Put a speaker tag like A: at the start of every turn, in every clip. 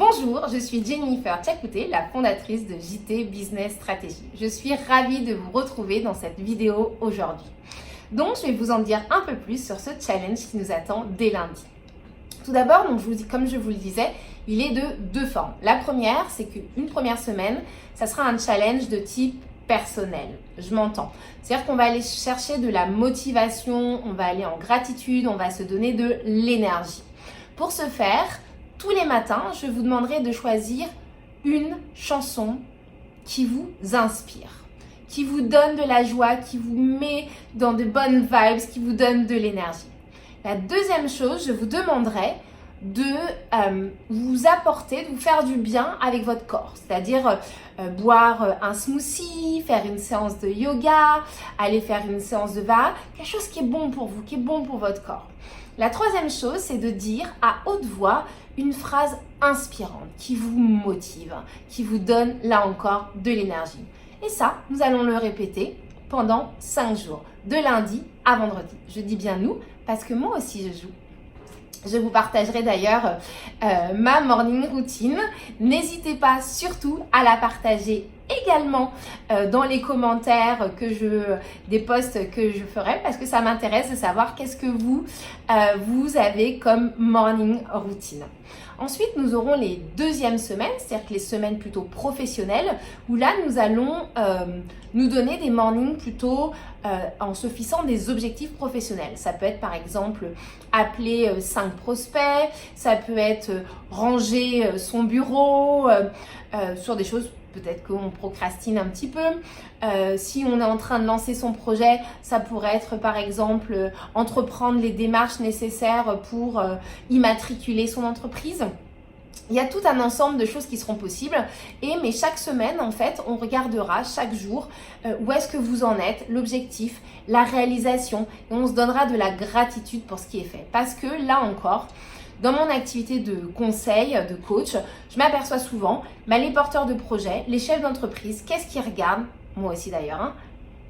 A: Bonjour, je suis Jennifer Tchakouté, la fondatrice de JT Business Stratégie. Je suis ravie de vous retrouver dans cette vidéo aujourd'hui. Donc, je vais vous en dire un peu plus sur ce challenge qui nous attend dès lundi. Tout d'abord, comme je vous le disais, il est de deux formes. La première, c'est qu'une première semaine, ça sera un challenge de type personnel. Je m'entends. C'est-à-dire qu'on va aller chercher de la motivation, on va aller en gratitude, on va se donner de l'énergie. Pour ce faire, tous les matins, je vous demanderai de choisir une chanson qui vous inspire, qui vous donne de la joie, qui vous met dans de bonnes vibes, qui vous donne de l'énergie. La deuxième chose, je vous demanderai de vous apporter, de vous faire du bien avec votre corps, c'est-à-dire boire un smoothie, faire une séance de yoga, aller faire une séance de VAR, quelque chose qui est bon pour vous, qui est bon pour votre corps. La troisième chose, c'est de dire à haute voix une phrase inspirante qui vous motive, qui vous donne là encore de l'énergie. Et ça, nous allons le répéter pendant 5 jours, de lundi à vendredi. Je dis bien nous, parce que moi aussi je joue. Je vous partagerai d'ailleurs ma morning routine. N'hésitez pas surtout à la partager également dans les commentaires des posts que je ferai, parce que ça m'intéresse de savoir qu'est-ce que vous avez comme morning routine. Ensuite, nous aurons les deuxièmes semaines, c'est-à-dire que les semaines plutôt professionnelles, où là, nous allons nous donner des mornings plutôt en se fixant des objectifs professionnels. Ça peut être par exemple appeler 5 prospects, ça peut être ranger son bureau, sur des choses peut-être qu'on procrastine un petit peu. Si on est en train de lancer son projet, ça pourrait être par exemple entreprendre les démarches nécessaires pour immatriculer son entreprise. Il y a tout un ensemble de choses qui seront possibles, mais chaque semaine, en fait, on regardera chaque jour où est-ce que vous en êtes, l'objectif, la réalisation, et on se donnera de la gratitude pour ce qui est fait. Parce que là encore, dans mon activité de conseil, de coach, je m'aperçois souvent, les porteurs de projets, les chefs d'entreprise, qu'est-ce qu'ils regardent, moi aussi d'ailleurs,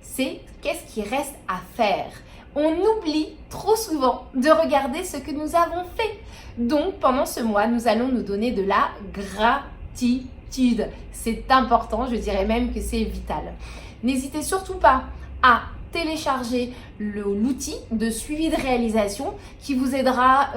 A: c'est qu'est-ce qui reste à faire. On oublie trop souvent de regarder ce que nous avons fait. Donc, pendant ce mois, nous allons nous donner de la gratitude. C'est important, je dirais même que c'est vital. N'hésitez surtout pas à télécharger l'outil de suivi de réalisation qui vous aidera